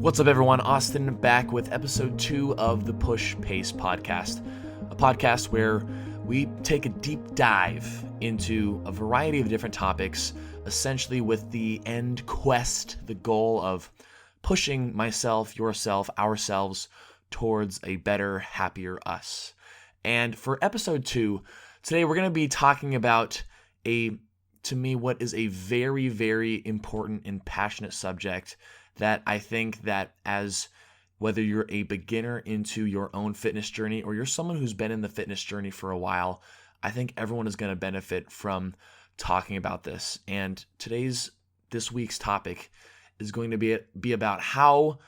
What's up, everyone? Austin back with episode 2 of the Push Pace podcast, a podcast where we take a deep dive into a variety of different topics, essentially with the end quest, the goal of pushing myself, yourself, ourselves towards a better, happier us. And for episode 2, today we're going to be talking about to me, what is a very, very important and passionate subject that I think that as whether you're a beginner into your own fitness journey or you're someone who's been in the fitness journey for a while, I think everyone is going to benefit from talking about this. And this week's topic is going to be about how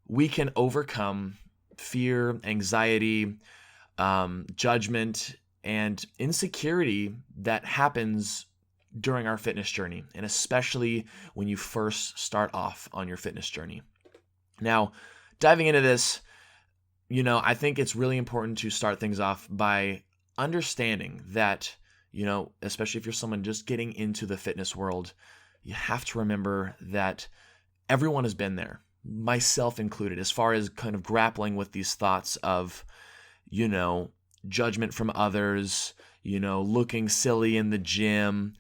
we can overcome fear, anxiety, judgment, and insecurity that happens during our fitness journey, and especially when you first start off on your fitness journey. Now, diving into this, I think it's really important to start things off by understanding that, especially if you're someone just getting into the fitness world, you have to remember that everyone has been there, myself included, as far as kind of grappling with these thoughts of, judgment from others, looking silly in the gym,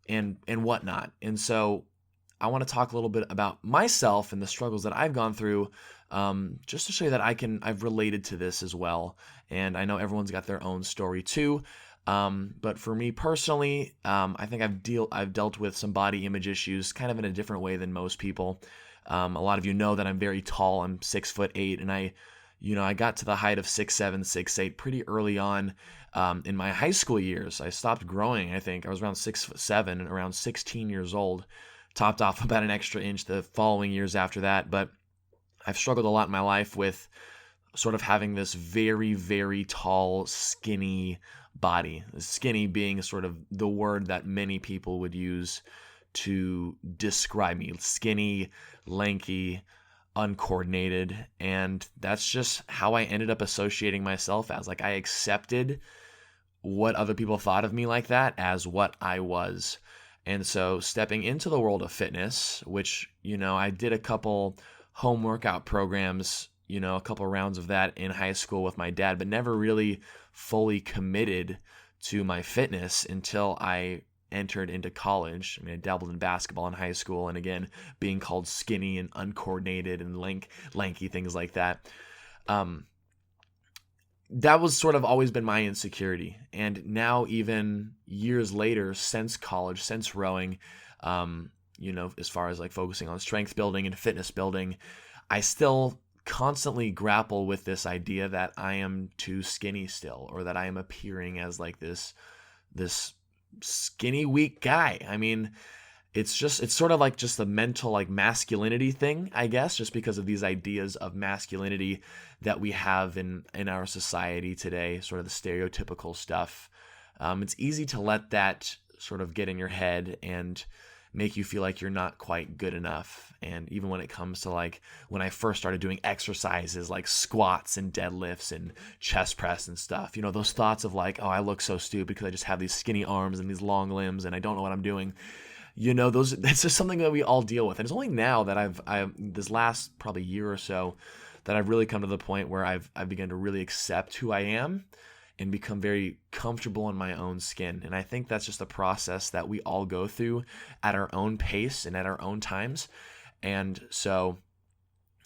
and whatnot. And so I want to talk a little bit about myself and the struggles that I've gone through, just to show you that I've related to this as well. And I know everyone's got their own story too. But for me personally, I think I've dealt with some body image issues kind of in a different way than most people. A lot of you know that I'm very tall. I'm 6'8", and I got to the height of 6'7", 6'8" pretty early on in my high school years. I stopped growing, I think. I was around 6'7", around 16 years old. Topped off about an extra inch the following years after that. But I've struggled a lot in my life with sort of having this very, very tall, skinny body. Skinny being sort of the word that many people would use to describe me. Skinny, lanky, uncoordinated, and that's just how I ended up associating myself as. I accepted what other people thought of me like that as what I was. And so stepping into the world of fitness, which, I did a couple home workout programs, a couple rounds of that in high school with my dad, but never really fully committed to my fitness until I entered into college. I dabbled in basketball in high school, and again, being called skinny and uncoordinated and lanky, things like that. That was sort of always been my insecurity. And now, even years later, since college, since rowing, as far as focusing on strength building and fitness building, I still constantly grapple with this idea that I am too skinny still, or that I am appearing as this skinny, weak guy. It's sort of just the mental masculinity thing, I guess, just because of these ideas of masculinity that we have in our society today, sort of the stereotypical stuff. It's easy to let that sort of get in your head and make you feel like you're not quite good enough. And even when it comes to when I first started doing exercises like squats and deadlifts and chest press and stuff, those thoughts of oh, I look so stupid because I just have these skinny arms and these long limbs and I don't know what I'm doing. That's just something that we all deal with. And it's only now that I've this last probably year or so that I've really come to the point where I've begun to really accept who I am and become very comfortable in my own skin. And I think that's just a process that we all go through at our own pace and at our own times. And so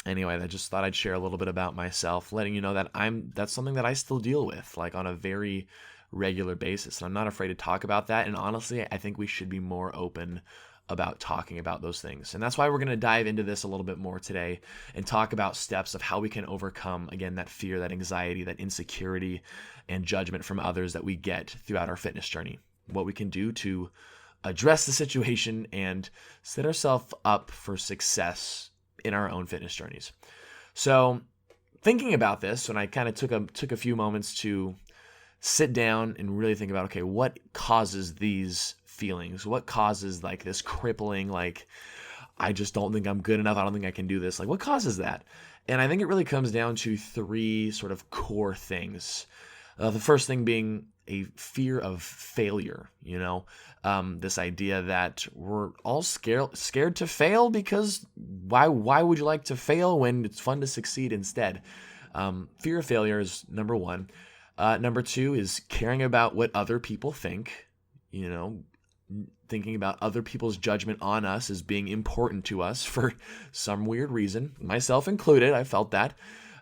anyway, I just thought I'd share a little bit about myself, letting you know that that's something that I still deal with on a very regular basis. And I'm not afraid to talk about that. And honestly, I think we should be more open about talking about those things. And that's why we're going to dive into this a little bit more today and talk about steps of how we can overcome, again, that fear, that anxiety, that insecurity, and judgment from others that we get throughout our fitness journey. What we can do to address the situation and set ourselves up for success in our own fitness journeys. So thinking about this, when I kind of took a few moments to sit down and really think about, okay, what causes these feelings? What causes this crippling, I just don't think I'm good enough, I don't think I can do this. What causes that? And I think it really comes down to three sort of core things. The first thing being a fear of failure, this idea that we're all scared to fail, because why would you like to fail when it's fun to succeed instead? Fear of failure is number one. Number two is caring about what other people think, thinking about other people's judgment on us as being important to us for some weird reason, myself included. I felt that.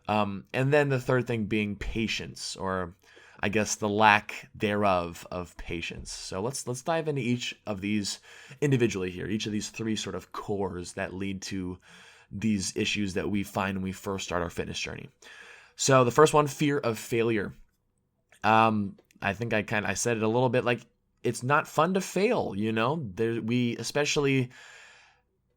And then the third thing being patience, or I guess the lack thereof of patience. So let's dive into each of these individually here, each of these three sort of cores that lead to these issues that we find when we first start our fitness journey. So the first one, fear of failure. I think I said it a little bit, like, it's not fun to fail, especially,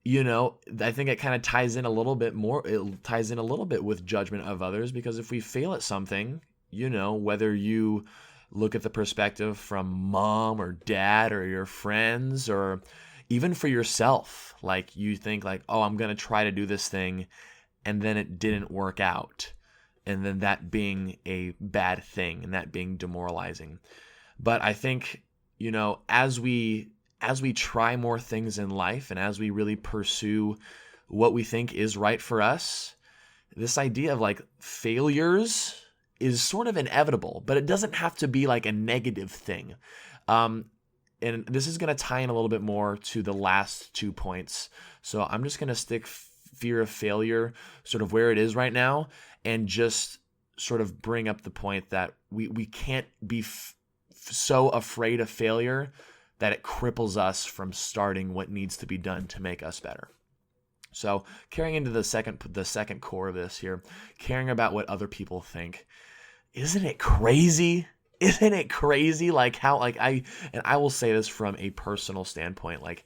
I think it kind of ties in a little bit more. It ties in a little bit with judgment of others, because if we fail at something, whether you look at the perspective from mom or dad or your friends, or even for yourself, like you think like, oh, I'm going to try to do this thing, and then it didn't work out. And then that being a bad thing, and that being demoralizing. But I think, as we try more things in life, and as we really pursue what we think is right for us, this idea of like failures is sort of inevitable, but it doesn't have to be like a negative thing. And this is going to tie in a little bit more to the last 2 points. So I'm just going to stick fear of failure sort of where it is right now, and just sort of bring up the point that we can't be so afraid of failure that it cripples us from starting what needs to be done to make us better. So carrying into the second core of this here, caring about what other people think. Isn't it crazy? Isn't it crazy? Like how, like I will say this from a personal standpoint, like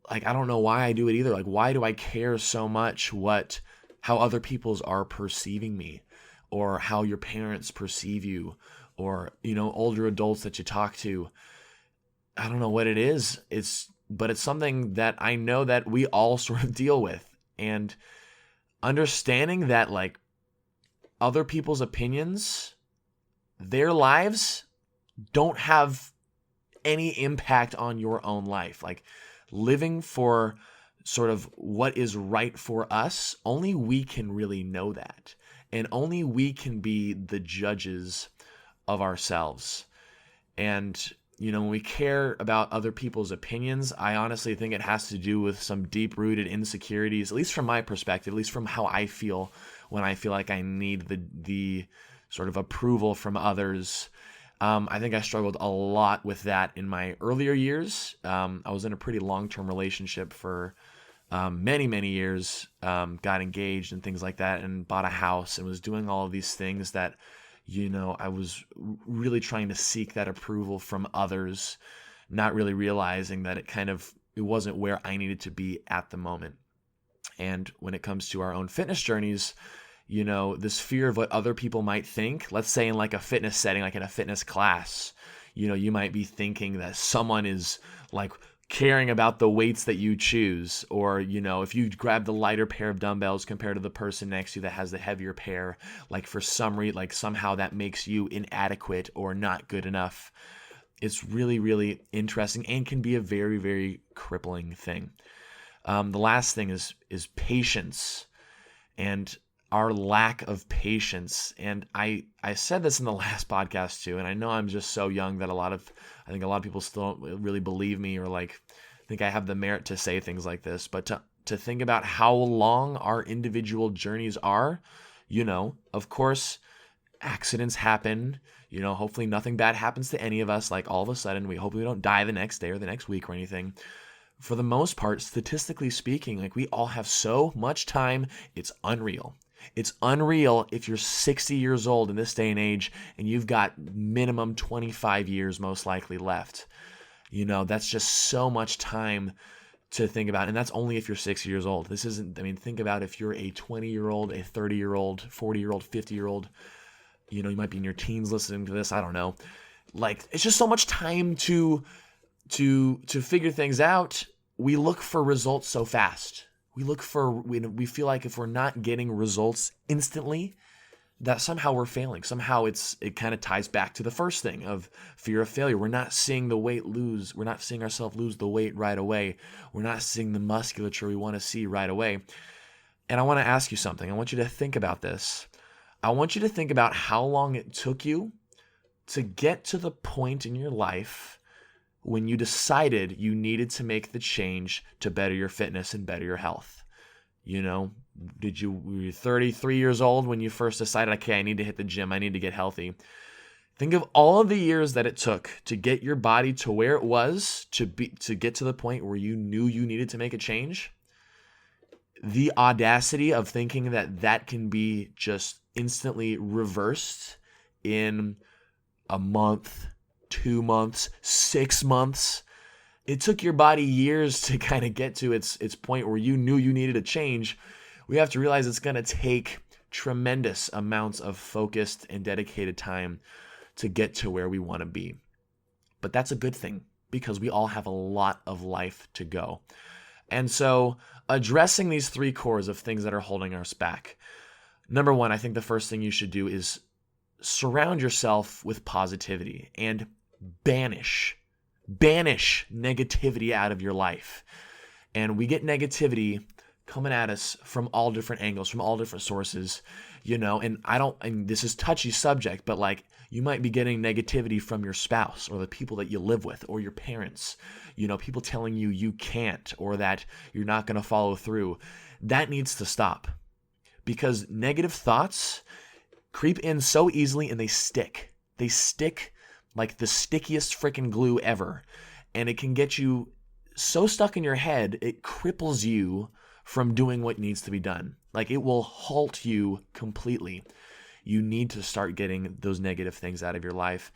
I don't know why I do it either. Like, why do I care so much how other people's are perceiving me, or how your parents perceive you, or, older adults that you talk to? I don't know what it is. But it's something that I know that we all sort of deal with, and understanding that like other people's opinions, their lives don't have any impact on your own life. Like, living for sort of what is right for us, only we can really know that. And only we can be the judges of ourselves. And, when we care about other people's opinions, I honestly think it has to do with some deep-rooted insecurities, at least from my perspective, at least from how I feel when I feel like I need the sort of approval from others. I think I struggled a lot with that in my earlier years. I was in a pretty long-term relationship for many, many years, got engaged and things like that, and bought a house, and was doing all of these things that, I was really trying to seek that approval from others, not really realizing that it wasn't where I needed to be at the moment. And when it comes to our own fitness journeys, this fear of what other people might think, let's say in like a fitness setting, like in a fitness class, you might be thinking that someone is like caring about the weights that you choose, or, if you grab the lighter pair of dumbbells compared to the person next to you that has the heavier pair, like for some reason, like somehow that makes you inadequate or not good enough. It's really, really interesting, and can be a very, very crippling thing. The last thing is patience, and our lack of patience. And I said this in the last podcast too, and I know I'm just so young that I think a lot of people still don't really believe me, or like think I have the merit to say things like this. But to think about how long our individual journeys are, of course, accidents happen. Hopefully nothing bad happens to any of us. Like all of a sudden, we hope we don't die the next day or the next week or anything. For the most part, statistically speaking, like we all have so much time, it's unreal. It's unreal if you're 60 years old in this day and age, and you've got minimum 25 years most likely left. That's just so much time to think about. And that's only if you're 60 years old. This isn't, think about if you're a 20-year-old, a 30-year-old, 40-year-old, 50-year-old, you might be in your teens listening to this. I don't know. Like, it's just so much time to figure things out. We look for results so fast. We feel like if we're not getting results instantly, that somehow we're failing. Somehow it kind of ties back to the first thing of fear of failure. We're not seeing the weight lose. We're not seeing ourselves lose the weight right away. We're not seeing the musculature we want to see right away. And I want to ask you something. I want you to think about this. I want you to think about how long it took you to get to the point in your life when you decided you needed to make the change to better your fitness and better your health. You know, were you 33 years old when you first decided, okay, I need to hit the gym, I need to get healthy? Think of all of the years that it took to get your body to where it was to get to the point where you knew you needed to make a change. The audacity of thinking that can be just instantly reversed in a month, 2 months, 6 months. It took your body years to kind of get to its point where you knew you needed a change. We have to realize it's going to take tremendous amounts of focused and dedicated time to get to where we want to be. But that's a good thing because we all have a lot of life to go. And so addressing these three cores of things that are holding us back. Number one, I think the first thing you should do is surround yourself with positivity and banish negativity out of your life. And we get negativity coming at us from all different angles, from all different sources, and this is touchy subject, but like you might be getting negativity from your spouse or the people that you live with or your parents, people telling you can't or that you're not going to follow through. That needs to stop because negative thoughts creep in so easily and they stick. They stick like the stickiest freaking glue ever. And it can get you so stuck in your head, it cripples you from doing what needs to be done. Like it will halt you completely. You need to start getting those negative things out of your life.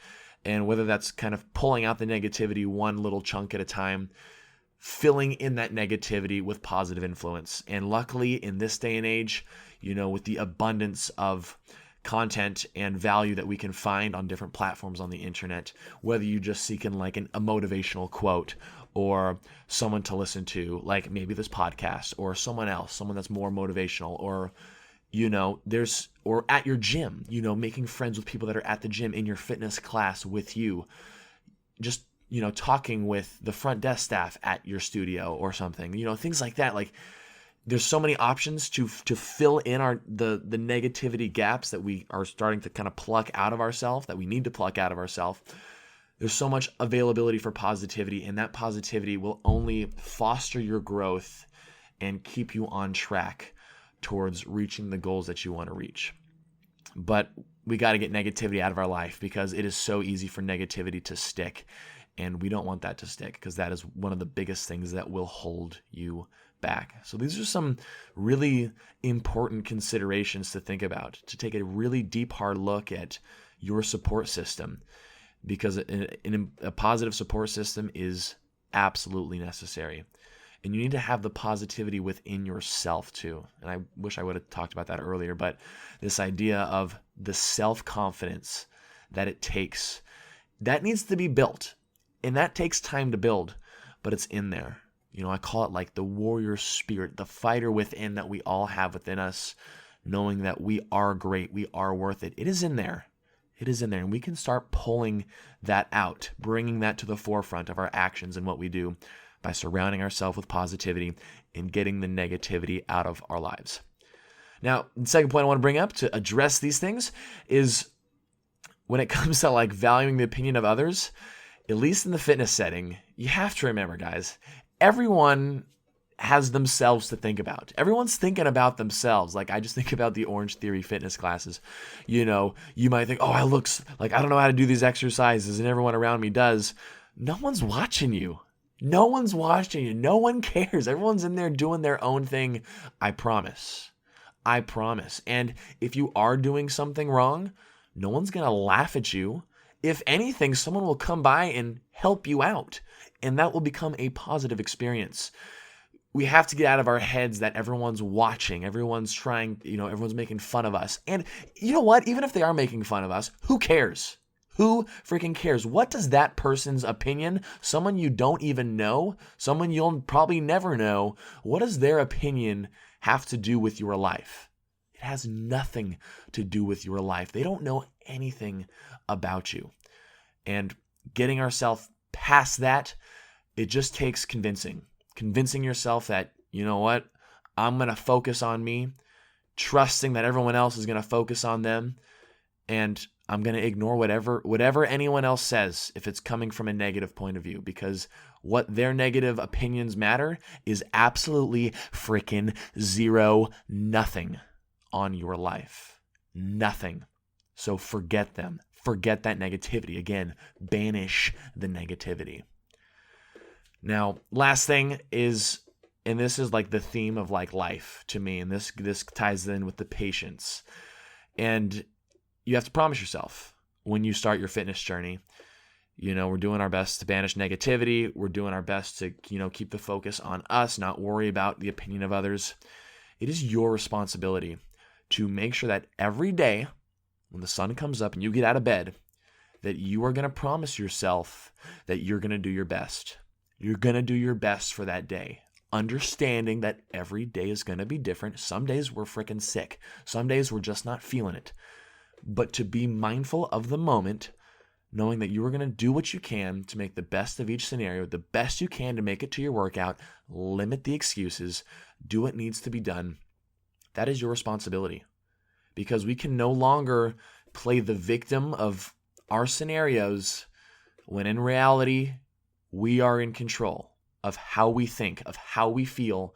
And whether that's kind of pulling out the negativity one little chunk at a time, filling in that negativity with positive influence. And luckily in this day and age, with the abundance of content and value that we can find on different platforms on the internet, whether you're just seeking like a motivational quote or someone to listen to, like maybe this podcast or someone that's more motivational, or or at your gym, making friends with people that are at the gym in your fitness class with you, just talking with the front desk staff at your studio or something, things like that. Like there's so many options to fill in the negativity gaps that we are starting to kind of pluck out of ourselves, that we need to pluck out of ourselves. There's so much availability for positivity, and that positivity will only foster your growth and keep you on track towards reaching the goals that you want to reach. But we got to get negativity out of our life because it is so easy for negativity to stick, and we don't want that to stick because that is one of the biggest things that will hold you back. So these are some really important considerations to think about, to take a really deep, hard look at your support system, because a positive support system is absolutely necessary. And you need to have the positivity within yourself too. And I wish I would have talked about that earlier, but this idea of the self-confidence that it takes, that needs to be built. And that takes time to build, but it's in there. I call it like the warrior spirit, the fighter within that we all have within us, knowing that we are great, we are worth it. It is in there. It is in there. And we can start pulling that out, bringing that to the forefront of our actions and what we do by surrounding ourselves with positivity and getting the negativity out of our lives. Now, the second point I want to bring up to address these things is when it comes to like valuing the opinion of others, at least in the fitness setting, you have to remember, guys, everyone has themselves to think about. Everyone's thinking about themselves. Like I just think about the Orange Theory fitness classes. You might think, I look like I don't know how to do these exercises and everyone around me does. No one's watching you. No one's watching you. No one cares. Everyone's in there doing their own thing. I promise. And if you are doing something wrong, no one's going to laugh at you. If anything, someone will come by and help you out, and that will become a positive experience. We have to get out of our heads that everyone's watching, everyone's trying, everyone's making fun of us. And you know what? Even if they are making fun of us, who cares? Who freaking cares? What does that person's opinion, someone you don't even know, someone you'll probably never know, what does their opinion have to do with your life? It It has nothing to do with your life. They don't know anything about you. And getting ourselves past that, it just takes convincing yourself that, you know what, I'm going to focus on me, trusting that everyone else is going to focus on them, and I'm going to ignore whatever anyone else says if it's coming from a negative point of view, because what their negative opinions matter is absolutely freaking nothing on your life. Nothing. So forget them. Forget that negativity. Again, banish the negativity. Now, last thing is, and this is like the theme of like life to me, and this ties in with the patience. And you have to promise yourself when you start your fitness journey, you know, we're doing our best to banish negativity. We're doing our best to, you know, keep the focus on us, not worry about the opinion of others. It is your responsibility to make sure that every day when the sun comes up and you get out of bed, that you are going to promise yourself that you're going to do your best. You're going to do your best for that day, understanding that every day is going to be different. Some days we're freaking sick. Some days we're just not feeling it. But to be mindful of the moment, knowing that you are going to do what you can to make the best of each scenario, the best you can to make it to your workout, limit the excuses, do what needs to be done. That is your responsibility, because we can no longer play the victim of our scenarios when in reality, we are in control of how we think, of how we feel,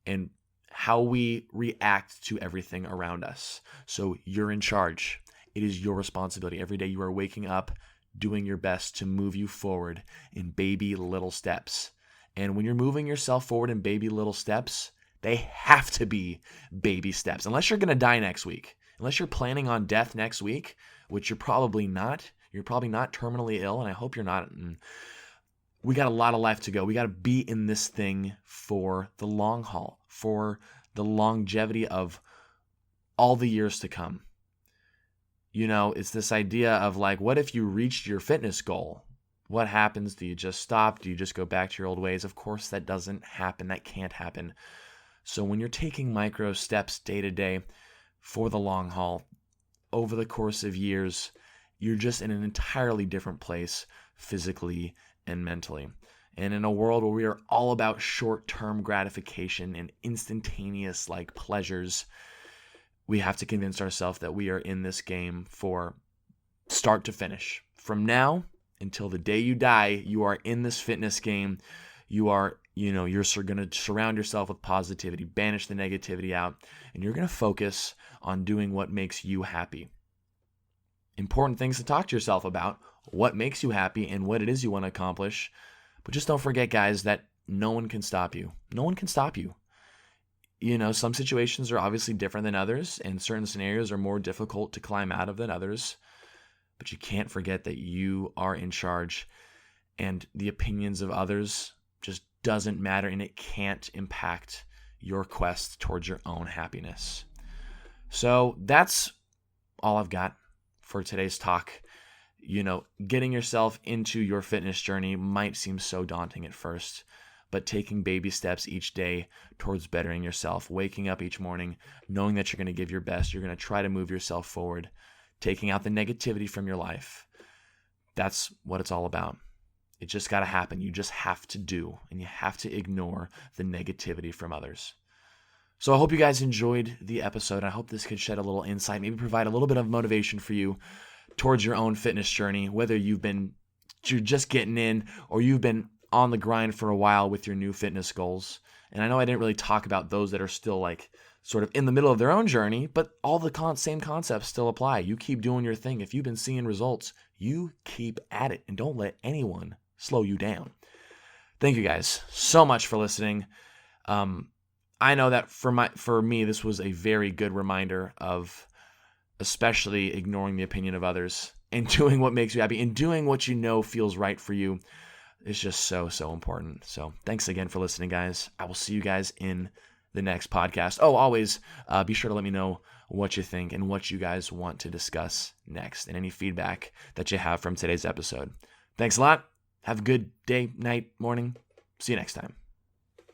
and how we react to everything around us. So you're in charge. It is your responsibility. Every day you are waking up, doing your best to move you forward in baby little steps. And when you're moving yourself forward in baby little steps, they have to be baby steps. Unless you're going to die next week, unless you're planning on death next week, which you're probably not. You're probably not terminally ill, and I hope you're not. And we got a lot of life to go. We got to be in this thing for the long haul, for the longevity of all the years to come. You know, it's this idea of like, what if you reached your fitness goal? What happens? Do you just stop? Do you just go back to your old ways? Of course, that doesn't happen. That can't happen. So when you're taking micro steps day to day for the long haul, over the course of years, you're just in an entirely different place physically and mentally. And in a world where we are all about short-term gratification and instantaneous like pleasures, we have to convince ourselves that we are in this game for start to finish. From now until the day you die, you are in this fitness game. You are, you're going to surround yourself with positivity, banish the negativity out, and you're going to focus on doing what makes you happy. Important things to talk to yourself about, what makes you happy and what it is you want to accomplish. But just don't forget, guys, that no one can stop you. No one can stop you. Some situations are obviously different than others, and certain scenarios are more difficult to climb out of than others. But you can't forget that you are in charge, and the opinions of others just doesn't matter, and it can't impact your quest towards your own happiness. So that's all I've got for today's talk. Getting yourself into your fitness journey might seem so daunting at first, but taking baby steps each day towards bettering yourself, waking up each morning, knowing that you're going to give your best, you're going to try to move yourself forward, taking out the negativity from your life. That's what it's all about. It just got to happen. You just have to do, and you have to ignore the negativity from others. So I hope you guys enjoyed the episode. I hope this could shed a little insight, maybe provide a little bit of motivation for you towards your own fitness journey, whether you're just getting in or you've been on the grind for a while with your new fitness goals. And I know I didn't really talk about those that are still like sort of in the middle of their own journey, but all the same concepts still apply. You keep doing your thing. If you've been seeing results, you keep at it and don't let anyone slow you down. Thank you guys so much for listening. I know that for me, this was a very good reminder of especially ignoring the opinion of others and doing what makes you happy and doing what you know feels right for you. It's just so, so important. So thanks again for listening, guys. I will see you guys in the next podcast. Oh, always be sure to let me know what you think and what you guys want to discuss next and any feedback that you have from today's episode. Thanks a lot. Have a good day, night, morning. See you next time.